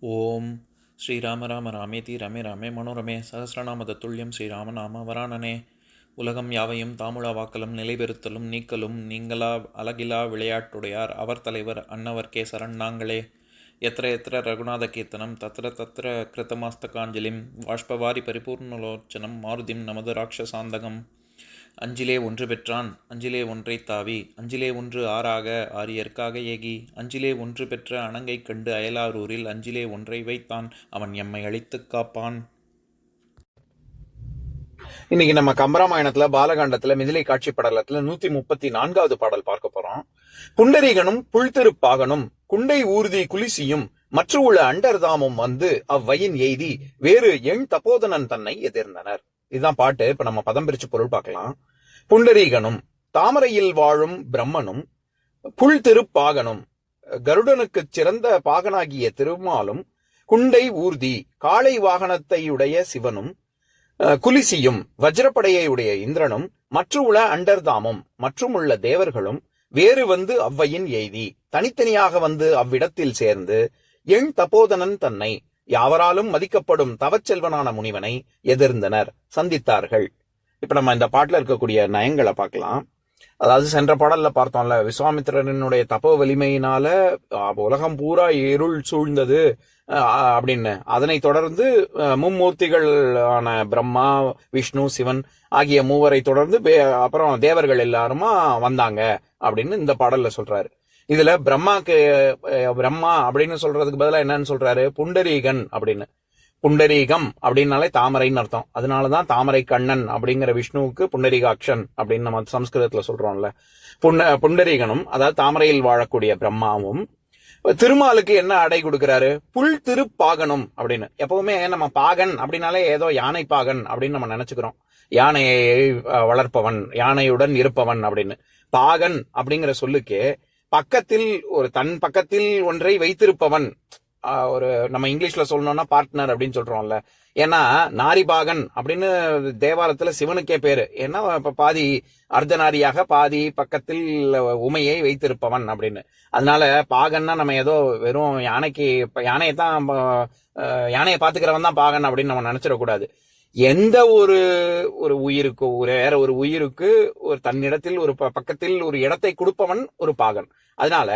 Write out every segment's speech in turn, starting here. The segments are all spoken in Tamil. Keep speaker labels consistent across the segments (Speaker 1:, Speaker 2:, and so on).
Speaker 1: ஓம் ஸ்ரீராம ராம ராமேதி ரமே ராமே மனோரமே சகசிரநாம தத்துல்யம் ஸ்ரீராம நாம வராணனே. உலகம் யாவையும் தாமுழா வாக்கலும் நிலைபெறுத்தலும் நீக்கலும் நீங்களா அழகிலா விளையாட்டுடையார் அவர் தலைவர் அன்னவர் சரண் நாங்களே. எத்திர எத்திர ரகுநாத கீர்த்தனம் தத்திர தத்திர கிருத்தமாஸ்தகாஞ்சலிம் வாஷ்பவாரி பரிபூர்ணலோச்சனம் மாருதிம் நமது ராட்சசாந்தகம். அஞ்சிலே ஒன்று பெற்றான் அஞ்சிலே ஒன்றை தாவி அஞ்சிலே ஒன்று ஆறாக ஆரியர்க்காக ஏகி அஞ்சிலே ஒன்று பெற்ற அணங்கை கண்டு அயலாரூரில் அஞ்சிலே ஒன்றை வைத்தான் அவன் எம்மை அழித்துக் காப்பான்.
Speaker 2: இன்னைக்கு நம்ம கம்பராமாயணத்துல பாலகாண்டத்துல மிதிலை காட்சி படலத்துல 134வது பாடல் பார்க்க போறோம். புண்டரீகனும் புல்திருப்பாகனும் குண்டை ஊர்தி குலிசியும் மற்ற உள்ள அண்டர்தாமும் வந்து அவ்வையின் எய்தி வேறு எண் தபோதனன் தன்னை எதிர்ந்தனர். இதுதான் பாட்டு. இப்ப நம்ம பதம் பிரிச்சு பொருள் பார்க்கலாம். புண்டரீகனும் தாமரையில் வாழும் பிரம்மனும் புல்திருப்பாகனும் கருடனுக்கு சிறந்த பாகனாகிய திருமாலும் குண்டை ஊர்தி காளை வாகனத்தையுடைய சிவனும் குலிசியும் வஜ்ரப்படையை உடைய இந்திரனும் மற்றுள்ள அண்டர்தாமும் மற்றுமுள்ள தேவர்களும் வேறு வந்து அவ்வையின் எய்தி தனித்தனியாக வந்து அவ்விடத்தில் சேர்ந்து எண் தபோதனன் தன்னை யாவராலும் மதிக்கப்படும் தவச்செல்வனான முனிவனை எதிர்ந்தனர், சந்தித்தார்கள். இப்ப நம்ம இந்த பாட்டுல இருக்கக்கூடிய நயங்களை பார்க்கலாம். அதாவது சென்ற பாடல்ல பார்த்தோம்ல, விஸ்வாமித்திரனுடைய தபோ வலிமையினால உலகம் பூரா இருள் சூழ்ந்தது அப்படின்னு. அதனை தொடர்ந்து மும்மூர்த்திகளான பிரம்மா விஷ்ணு சிவன் ஆகிய மூவரை தொடர்ந்து அப்புறம் தேவர்கள் எல்லாருமா வந்தாங்க அப்படின்னு இந்த பாடல்ல சொல்றாரு. இதுல பிரம்மா அப்படின்னு சொல்றதுக்கு பதிலா என்னன்னு சொல்றாரு, புண்டரீகன் அப்படின்னு. புண்டரீகம் அப்படின்னாலே தாமரைன்னு அர்த்தம். அதனாலதான் தாமரை கண்ணன் அப்படிங்கிற விஷ்ணுவுக்கு புண்டரீகாட்சன் அப்படின்னு நம்ம சம்ஸ்கிருதத்துல சொல்றோம்ல. புண்டரீகனும் அதாவது தாமரையில் வாழக்கூடிய பிரம்மாவும் திருமாலுக்கு என்ன அடை கொடுக்கிறாரு, புல் திருப்பாகனும் அப்படின்னு. எப்பவுமே நம்ம பாகன் அப்படின்னாலே ஏதோ யானை பாகன் அப்படின்னு நம்ம நினைச்சுக்கிறோம். யானையை வளர்ப்பவன், யானையுடன் இருப்பவன் அப்படின்னு. பாகன் அப்படிங்கிற சொல்லுக்கு பக்கத்தில் தன் பக்கத்தில் ஒன்றை வைத்திருப்பவன், ஒரு நம்ம இங்கிலீஷ்ல சொல்லணும்னா பார்ட்னர் அப்படின்னு சொல்றோம்ல. ஏன்னா நாரிபாகன் அப்படின்னு தேவாலயத்துல சிவனுக்கே பேரு. ஏன்னா பாதி அர்த்தநாரியாக பாதி பக்கத்தில் உமையை வைத்திருப்பவன் அப்படின்னு. அதனால பாகன்னா நம்ம ஏதோ வெறும் யானையை பாத்துக்கிறவன் தான் பாகன் அப்படின்னு நம்ம நினைச்சிடக்கூடாது. எந்த ஒரு உயிருக்கு வேற ஒரு உயிருக்கு ஒரு தன்னிடத்தில் ஒரு பக்கத்தில் ஒரு இடத்தை கொடுப்பவன் ஒரு பாகன். அதனால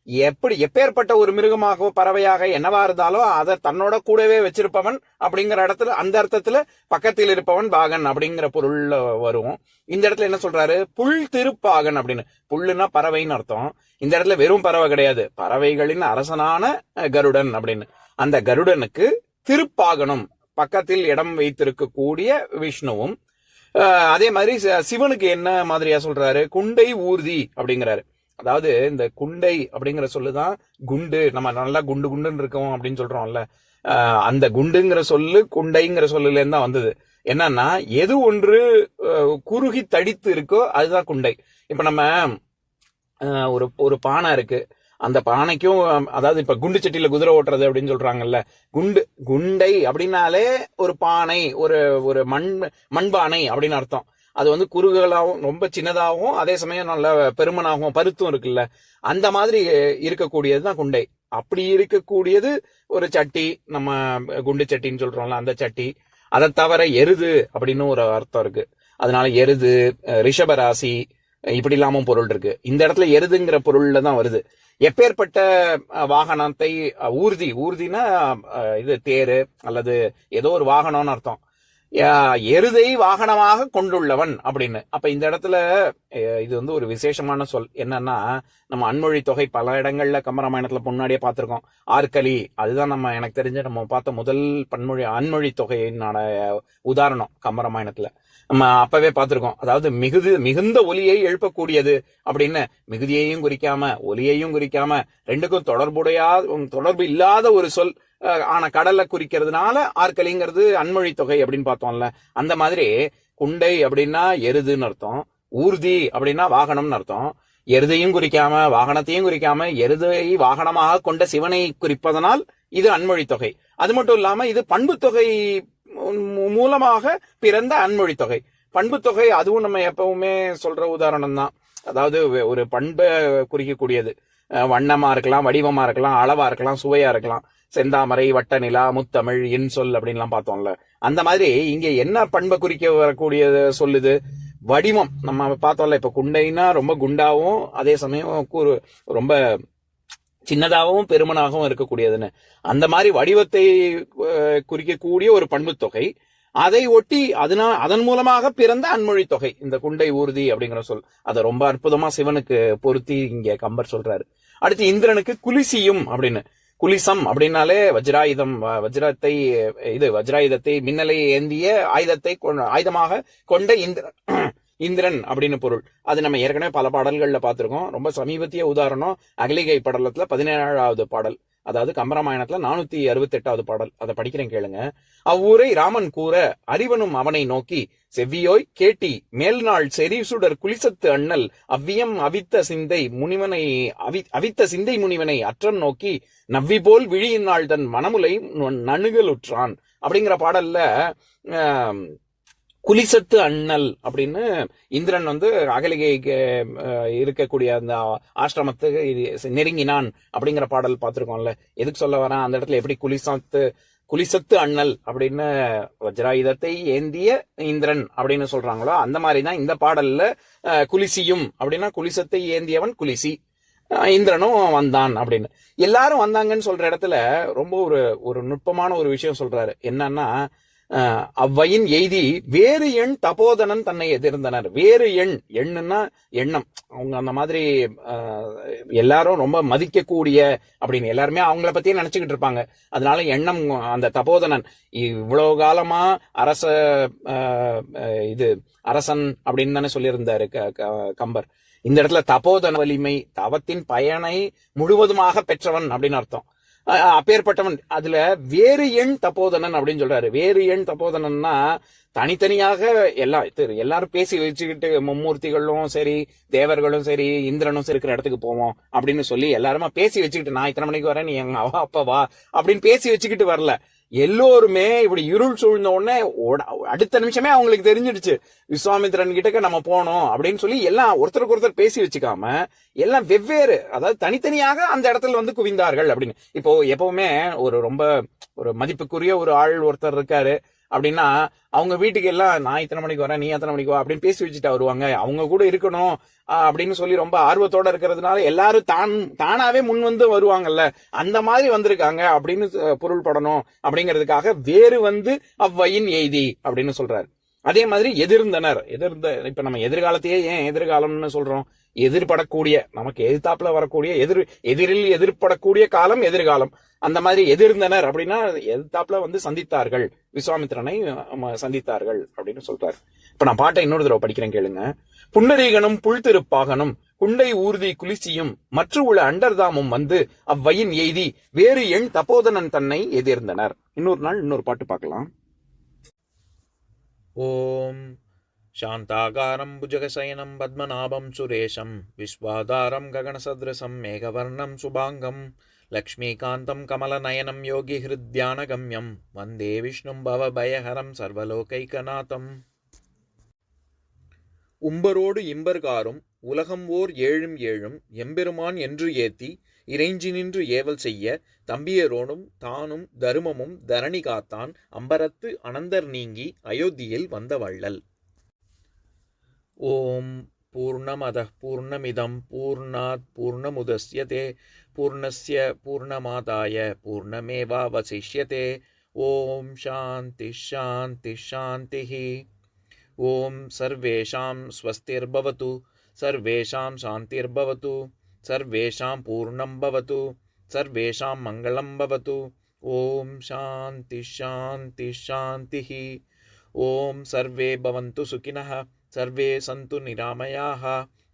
Speaker 2: எப்பேற்பட்ட ஒரு மிருகமாக பறவையாக என்னவா இருந்தாலும் அதை தன்னோட கூடவே வச்சிருப்பவன் அப்படிங்கிற இடத்துல அந்த அர்த்தத்துல பக்கத்தில் இருப்பவன் பாகன் அப்படிங்கிற பொருள்ல வரும். இந்த இடத்துல என்ன சொல்றாரு, புல் திருப்பாகன் அப்படின்னு. புல்லுன்னா பறவைன்னு அர்த்தம். இந்த இடத்துல வெறும் பறவை கிடையாது, பறவைகளின் அரசனான கருடன் அப்படின்னு. அந்த கருடனுக்கு திருப்பாகனும் பக்கத்தில் இடம் வைத்திருக்கக்கூடிய விஷ்ணுவும். அதே மாதிரி சிவனுக்கு என்ன மாதிரியா சொல்றாரு, குண்டை ஊர்தி அப்படிங்கிறாரு. அதாவது இந்த குண்டை அப்படிங்கிற சொல்லுதான் குண்டு, நம்ம நல்லா குண்டு குண்டுன்னு இருக்கோம் அப்படின்னு சொல்றோம்ல. அந்த குண்டுங்கிற சொல்லு குண்டைங்கிற சொல்லுல இருந்து தான் வந்தது. என்னன்னா எது ஒன்று குறுகி தடித்து இருக்கோ அதுதான் குண்டை. இப்ப நம்ம ஒரு பானை இருக்கு, அந்த பானைக்கும் அதாவது இப்ப குண்டு சட்டியில குதிரை ஓட்டுறது அப்படின்னு சொல்றாங்கல்ல. குண்டை அப்படின்னாலே ஒரு பானை, ஒரு மண்பானை அப்படின்னு அர்த்தம். அது வந்து குறுகலாகவும் ரொம்ப சின்னதாகவும் அதே சமயம் நல்ல பெருமனாகவும் பருத்தும் இருக்குல்ல. அந்த மாதிரி இருக்கக்கூடியதுதான் குண்டை. அப்படி இருக்கக்கூடியது ஒரு சட்டி, நம்ம குண்டு சட்டின்னு சொல்றோம்ல அந்த சட்டி. அதை தவிர எருது அப்படின்னு ஒரு அர்த்தம் இருக்கு. அதனால எருது, ரிஷபராசி இப்படி இல்லாம பொருள் இருக்கு. இந்த இடத்துல எருதுங்கிற பொருள்ல தான் வருது. எப்பேற்பட்ட வாகனத்தை ஊர்தினா இது தேரு அல்லது ஏதோ ஒரு வாகனம்னு அர்த்தம். எருதை வாகனமாக கொண்டுள்ளவன் அப்படின்னு. அப்ப இந்த இடத்துல இது வந்து ஒரு விசேஷமான சொல். என்னன்னா நம்ம அன்மொழி தொகை பல இடங்கள்ல கம்பராமாயணத்துல முன்னாடியே பார்த்திருக்கோம். ஆற்களி, அதுதான் நம்ம எனக்கு தெரிஞ்ச நம்ம பார்த்த முதல் அன்மொழி தொகையினோட உதாரணம் கம்பராமாயணத்துல. நம்ம அப்பவே பார்த்திருக்கோம். அதாவது மிகுந்த ஒலியை எழுப்பக்கூடியது அப்படின்னு. மிகுதியையும் குறிக்காம ஒலியையும் குறிக்காம ரெண்டுக்கும் தொடர்பு இல்லாத ஒரு சொல் ஆன கடலை குறிக்கிறதுனால ஆற்கலிங்கிறது அன்மொழி தொகை அப்படின்னு பார்த்தோம்ல. அந்த மாதிரி குண்டை அப்படின்னா எருதுன்னு அர்த்தம், ஊர்தி அப்படின்னா வாகனம்னு அர்த்தம். எருதையும் குறிக்காம வாகனத்தையும் குறிக்காம எருதை வாகனமாக கொண்ட சிவனை குறிப்பதனால் இது அன்மொழி தொகை. அது மட்டும் இல்லாம இது பண்பு தொகை மூலமாக பிறந்த அன்மொழி தொகை. பண்பு தொகை அதுவும் நம்ம எப்பவுமே சொல்ற உதாரணம் தான். அதாவது ஒரு பண்பை குறிக்கக்கூடியது. வண்ணமா இருக்கலாம், வடிவமா இருக்கலாம், அளவா இருக்கலாம், சுவையா இருக்கலாம். செந்தாமரை, வட்ட நிலா, முத்தமிழ், இன்சொல் அப்படின்லாம் பார்த்தோம்ல. அந்த மாதிரி இங்க என்ன பண்பை குறிக்க வரக்கூடியது சொல்லுது? வடிவம். நம்ம பார்த்தோம்ல, இப்ப குண்டைனா ரொம்ப குண்டாவும் அதே சமயம் ரொம்ப சின்னதாகவும் பெருமனாகவும் இருக்கக்கூடியதுன்னு. அந்த மாதிரி வடிவத்தை குறிக்கக்கூடிய ஒரு பண்பு தொகை. அதை ஒட்டி அதன் மூலமாக பிறந்த அன்மொழி தொகை இந்த குண்டை ஊர்தி அப்படிங்கிற சொல். அதை ரொம்ப அற்புதமா சிவனுக்கு பொருத்தி இங்க கம்பர் சொல்றாரு. அடுத்து இந்திரனுக்கு குலிசியும் அப்படின்னு. குலிசம் அப்படின்னாலே வஜ்ராயுதத்தை மின்னலை ஏந்திய ஆயுதமாக கொண்ட இந்திரன் அப்படின்னு பொருள். அது நம்ம ஏற்கனவே பல பாடல்கள்ல பார்த்திருக்கோம். ரொம்ப சமீபத்திய உதாரணம் அகலிகை படலத்துல 17வது பாடல், அதாவது கம்பராமாயணத்துல 468வது பாடல். அதை படிக்கிறேன் கேளுங்க. அவ்வூரை ராமன் கூற அறிவனும் அவனை நோக்கி செவ்வியோய் கேட்டி மேல்நாள் செறிசுடர் குலிசத்து அண்ணல் அவ்வியம் அவித்த சிந்தை முனிவனை அற்றம் நோக்கி நவ்வி போல் விழியினாள் தன் மனமுலை நணுகலுற்றான் அப்படிங்கிற பாடல்ல குலிசத்து அண்ணல் அப்படின்னு இந்திரன் அகலிகைக்கு இருக்கக்கூடிய அந்த ஆசிரமத்துக்கு நெருங்கினான் அப்படிங்கிற பாடல் பார்த்திருக்கோம்ல. எதுக்கு சொல்ல வரேன், அந்த இடத்துல எப்படி குலிசத்து அண்ணல் அப்படின்னு வஜ்ராயுதத்தை ஏந்திய இந்திரன் அப்படின்னு சொல்றாங்களோ அந்த மாதிரிதான் இந்த பாடல்ல குலிசியும் அப்படின்னா குலிசத்தை ஏந்தியவன் குலிசி, இந்திரனும் வந்தான் அப்படின்னு. எல்லாரும் வந்தாங்கன்னு சொல்ற இடத்துல ரொம்ப ஒரு நுட்பமான ஒரு விஷயம் சொல்றாரு. என்னன்னா, அவ்வையின் எய்தி வேறு எண் தபோதனன் தன்னை எதிர்ந்தனர். வேறு எண்ணுன்னா எண்ணம். அவங்க அந்த மாதிரி எல்லாரும் ரொம்ப மதிக்கக்கூடிய அப்படின்னு எல்லாருமே அவங்கள பத்தியே நினைச்சுக்கிட்டு இருப்பாங்க. அதனால எண்ணம் அந்த தபோதனன் இவ்வளவு காலமா அரசன் அப்படின்னு தானே சொல்லியிருந்தாரு கம்பர். இந்த இடத்துல தபோதன வலிமை, தவத்தின் பயனை முழுவதுமாக பெற்றவன் அப்படின்னு அர்த்தம். அப்பேற்பட்டவன். அதுல வேறு எண் தபோதனன் அப்படின்னு சொல்றாரு. வேறு எண் தபோதனன்னா தனித்தனியாக எல்லாரும் பேசி வச்சுக்கிட்டு மும்மூர்த்திகளும் சரி, தேவர்களும் சரி, இந்திரனும் சரி இருக்கிற இடத்துக்கு போவோம் அப்படின்னு சொல்லி எல்லாருமா பேசி வச்சுக்கிட்டு, நான் இத்தனை மணிக்கு வரேன், நீ எங்க அப்பா வா அப்படின்னு பேசி வச்சுக்கிட்டு வரல. எல்லோருமே இப்படி இருள் சூழ்ந்த உடனே அடுத்த நிமிஷமே அவங்களுக்கு தெரிஞ்சிடுச்சு விஸ்வாமித்திரன் கிட்டக்க நம்ம போனோம் அப்படின்னு சொல்லி எல்லாம் ஒருத்தருக்கு ஒருத்தர் பேசி வச்சுக்காம எல்லாம் வெவ்வேறு, அதாவது தனித்தனியாக அந்த இடத்துல குவிந்தார்கள் அப்படின்னு. இப்போ எப்பவுமே ரொம்ப மதிப்புக்குரிய ஒரு ஆள் ஒருத்தர் இருக்காரு அப்படின்னா அவங்க வீட்டுக்கு எல்லாம் நான் இத்தனை மணிக்கு வரேன், நீ எத்தனை மணிக்கு வா அப்படின்னு பேசி வச்சுட்டா வருவாங்க. அவங்க கூட இருக்கணும் அப்படின்னு சொல்லி ரொம்ப ஆர்வத்தோட இருக்கிறதுனால எல்லாரும் தானாவே முன் வருவாங்கல்ல, அந்த மாதிரி வந்திருக்காங்க அப்படின்னு பொருள்படணும் அப்படிங்கிறதுக்காக வேறு அவ்வையின் எய்தி அப்படின்னு சொல்றாரு. அதே மாதிரி இப்ப நம்ம எதிர்காலத்தையே ஏன் எதிர்காலம்னு சொல்றோம்? எதிர்படக்கூடிய, நமக்கு எதிர்த்தாப்புல வரக்கூடிய எதிரில் எதிர்படக்கூடிய காலம் எதிர்காலம். அந்த மாதிரி எதிர்ந்தனர் அப்படின்னா எதிர்த்தாப்புல சந்தித்தார்கள், விஸ்வாமித்திரனை சந்தித்தார்கள் அப்படின்னு சொல்றாரு. இப்ப நான் பாட்டை இன்னொரு தடவை படிக்கிறேன் கேளுங்க. புண்டரீகனும் புல்திருப்பாகனும் குண்டை ஊர்தி குலிசியும் மற்ற உள்ள அண்டர்தாமும் அவ்வையின் எய்தி வேறு எண் தபோதனன் தன்னை எதிர்ந்தனர். இன்னொரு நாள் இன்னொரு பாட்டு பார்க்கலாம்.
Speaker 1: ஓம் சாந்தாகாரம் புஜகசயனம் பத்மநாபம் சுரேஷம் விஸ்வாதாரம் ககனசத்ரசம் மேகவர்ணம் சுபாங்கம் லக்ஷ்மீகாந்தம் கமலநயனம் யோகி ஹிருத்யானகம்யம் வந்தே விஷ்ணும் பவபயஹரம் சர்வலோகைகநாதம். உம்பரோடு இம்பர்காரும் உலகம் ஓர் ஏழும் ஏழும் எம்பெருமான் என்று ஏத்தி இறைஞ்சி நின்று ஏவல் செய்ய தம்பியரோனும் தானும் தருமமும் தரணி காத்தான் அம்பரத்து அனந்தர் நீங்கி அயோத்தியில் வந்த வள்ளல். ஓம் பூர்ணமதః பூர்ணமிதம் பூர்ணாத் பூர்ணமுதஸ்யதே பூர்ணஸ்ய பூர்ணமாதாய பூர்ணமேவாவசிஷ்யதே. ஓம் சாந்தி சாந்தி சாந்திஹி. ஓம் சர்வேஷாம் ஸ்வஸ்திர்பவது சர்வேஷாம் சாந்திர்பவது சர்வேஷாம் பூர்ணம் பவது சர்வேஷாம் மங்களம் பவது. ஓம் சாந்தி சாந்தி சாந்திஹி. ஓம் சர்வே பவந்து சுகினஹ சர்வே சந்து நிராமயாः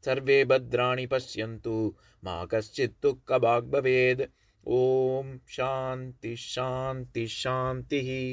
Speaker 1: சர்வே பத்ராணி பஷ்யந்து மா கஷ்சித் துக்கபாக் பவேத். ஓம் சாந்தி சாந்தி சாந்திஹி.